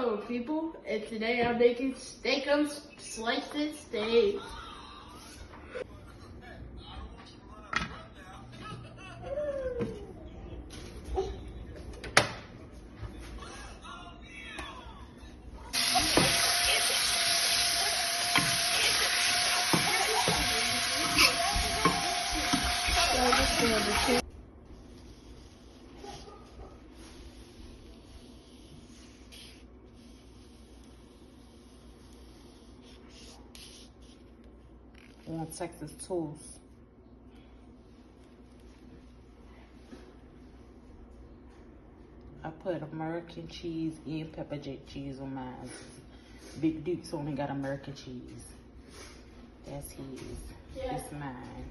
Hello people, and today I'm making steakums sliced steak. On Texas toast. I put American cheese and pepper jack cheese on mine. Big Duke's only got American cheese. That's his. Yeah. It's mine.